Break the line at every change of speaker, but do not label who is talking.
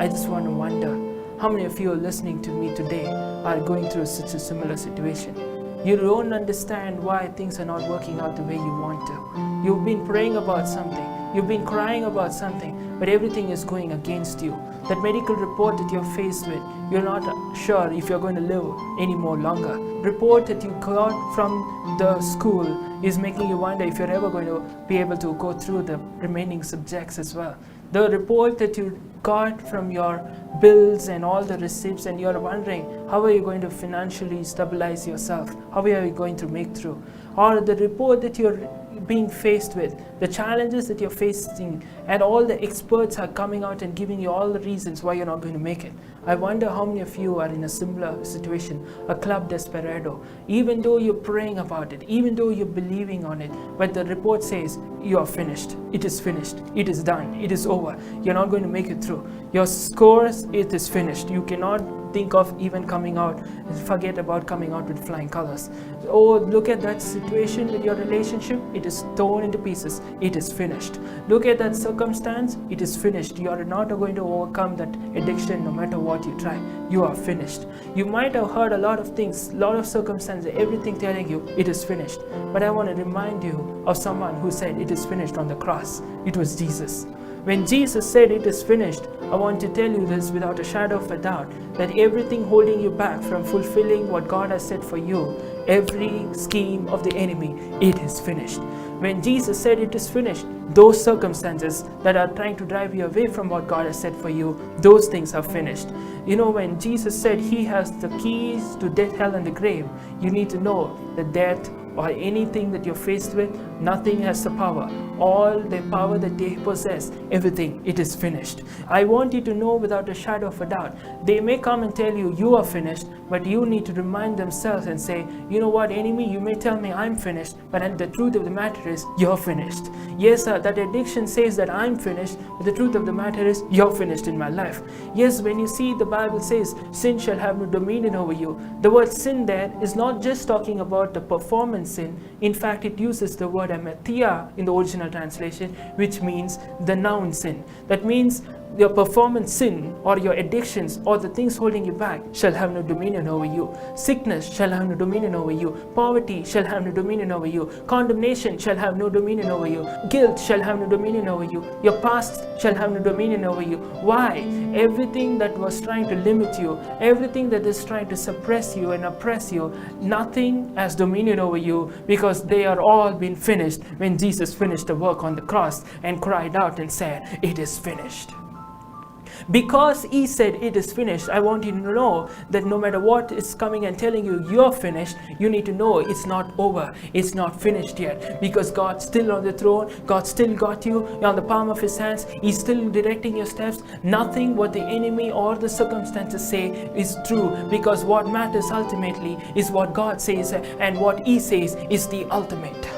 I just want to wonder, how many of you are listening to me today are going through such a similar situation? You don't understand why things are not working out the way you want to. You've been praying about something, you've been crying about something, but everything is going against you. That medical report that you're faced with, you're not sure if you're going to live any more longer. Report that you got from the school is making you wonder if you're ever going to be able to go through the remaining subjects as well. The report that you got from your bills and all the receipts, and you're wondering how are you going to financially stabilize yourself, how are you going to make through, or the report that you're being faced with, the challenges that you're facing, and all the experts are coming out and giving you all the reasons why you're not going to make it. I wonder how many of you are in a similar situation, a club desperado. Even though you're praying about it, even though you're believing on it, but the report says you are finished, it is finished, it is done, it is over, you're not going to make it through. Your scores, it is finished. You cannot think of even coming out, forget about coming out with flying colors. Oh, look at that situation with your relationship, it is torn into pieces, it is finished. Look at that circumstance, it is finished. You are not going to overcome that addiction no matter what you try. You are finished. You might have heard a lot of things, a lot of circumstances, everything telling you it is finished. But I want to remind you of someone who said it is finished on the cross. It was Jesus. When Jesus said it is finished, I want to tell you this without a shadow of a doubt, that everything holding you back from fulfilling what God has said for you, every scheme of the enemy, it is finished. When Jesus said it is finished, those circumstances that are trying to drive you away from what God has said for you, those things are finished. You know, when Jesus said he has the keys to death, hell and the grave, you need to know that death or anything that you're faced with, nothing has the power. All the power that they possess, everything, it is finished. I want you to know without a shadow of a doubt, they may come and tell you, you are finished, but you need to remind themselves and say, you know what, enemy, you may tell me I'm finished, but the truth of the matter is, you're finished. Yes, that addiction says that I'm finished, but the truth of the matter is, you're finished in my life. Yes, when you see the Bible says, sin shall have no dominion over you. The word sin there is not just talking about the performance sin. In fact, it uses the word amathia in the original translation, which means the noun sin. That means your performance sin or your addictions or the things holding you back shall have no dominion over you. Sickness shall have no dominion over you. Poverty shall have no dominion over you. Condemnation shall have no dominion over you. Guilt shall have no dominion over you. Your past shall have no dominion over you. Why? Everything that was trying to limit you, everything that is trying to suppress you and oppress you, nothing has dominion over you, because they are all been finished when Jesus finished the work on the cross and cried out and said, it is finished. Because he said it is finished, I want you to know that no matter what is coming and telling you you're finished, you need to know it's not over, it's not finished yet, because God's still on the throne, God still got you on the palm of his hands, he's still directing your steps. Nothing what the enemy or the circumstances say is true, because what matters ultimately is what God says, and what he says is the ultimate.